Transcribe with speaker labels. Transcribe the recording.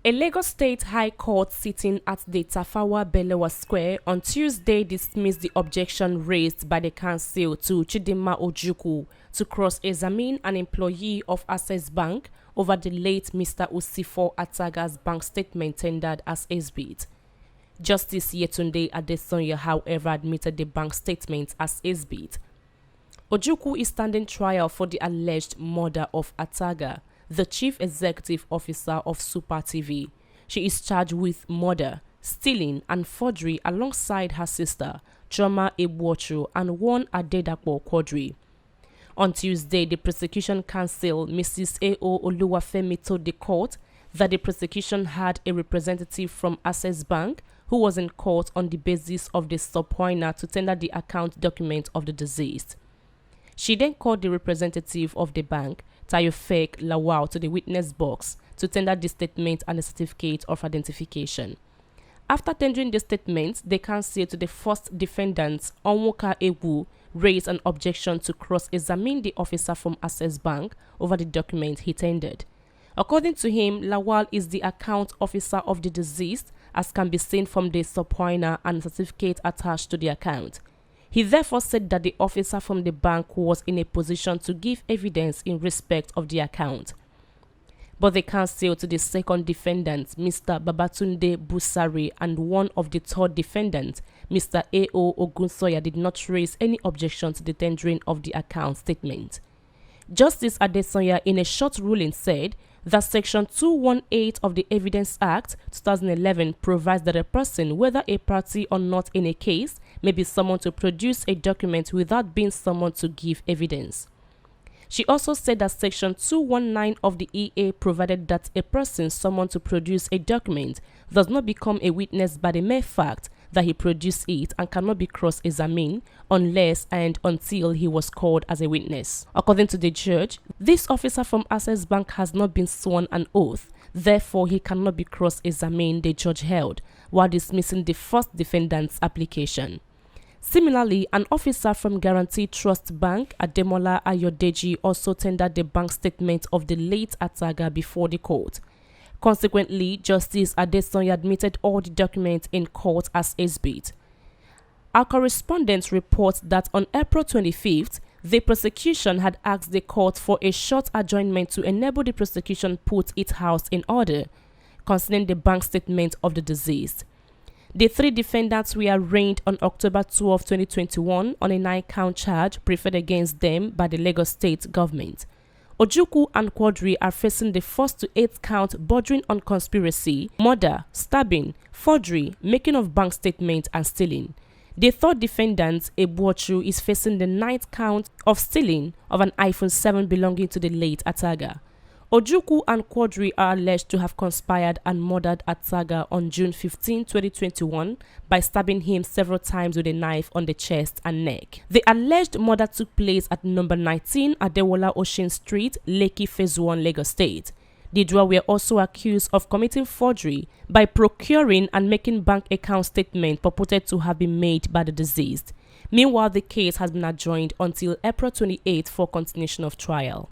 Speaker 1: A Lagos State High Court sitting at the Tafawa Balewa Square on Tuesday dismissed the objection raised by the council to Chidinma'S to cross-examine an employee of Access Bank over the late Mr. Usifo Ataga's bank statement tendered as exhibit. Justice Yetunde Adesanya, however, admitted the bank statement as exhibit. Ojukwu is standing trial for the alleged murder of Ataga, the chief executive officer of Super TV. She is charged with murder, stealing, and forgery alongside her sister, Chioma Egbuochu, and one Adedapo Quadri. On Tuesday, the prosecution counsel, Mrs. A.O. Oluwafemi, told the court that the prosecution had a representative from Access Bank who was in court on the basis of the subpoena to tender the account document of the deceased. She then called the representative of the bank, Tayofek Lawal, to the witness box to tender the statement and a certificate of identification. After tendering the statement, the counsel to the first defendant, Onwoka Ewu, raised an objection to cross-examine the officer from Access Bank over the document he tendered. According to him, Lawal is the account officer of the deceased, as can be seen from the subpoena and certificate attached to the account. He therefore said that the officer from the bank was in a position to give evidence in respect of the account. But the counsel to the second defendant, Mr. Babatunde Busari, and one of the third defendant, Mr. A.O. Ogunsoya, did not raise any objection to the tendering of the account statement. Justice Adesanya, in a short ruling, said that Section 218 of the Evidence Act 2011 provides that a person, whether a party or not in a case, may be summoned to produce a document without being summoned to give evidence. She also said that Section 219 of the EA provided that a person summoned to produce a document does not become a witness by the mere fact that he produced it and cannot be cross-examined unless and until he was called as a witness. According to the judge, this officer from Access Bank has not been sworn an oath, therefore he cannot be cross-examined, the judge held, while dismissing the first defendant's application. Similarly, an officer from Guarantee Trust Bank, Ademola Ayodeji, also tendered the bank statement of the late Ataga before the court. Consequently, Justice Adesanya admitted all the documents in court as exhibit. Our correspondent reports that on April 25th, the prosecution had asked the court for a short adjournment to enable the prosecution put its house in order concerning the bank statement of the deceased. The three defendants were arraigned on October 12, 2021 on a 9-count charge preferred against them by the Lagos State government. Ojukwu and Quadri are facing the 1st to 8th count bordering on conspiracy, murder, stabbing, forgery, making of bank statements, and stealing. The third defendant, Egbuochu, is facing the 9th count of stealing of an iPhone 7 belonging to the late Ataga. Ojukwu and Quadri are alleged to have conspired and murdered Ataga on June 15, 2021 by stabbing him several times with a knife on the chest and neck. The alleged murder took place at number 19 Adewola Ocean Street, Lekki Phase 1, Lagos State. The duo were also accused of committing forgery by procuring and making bank account statements purported to have been made by the deceased. Meanwhile, the case has been adjourned until April 28 for continuation of trial.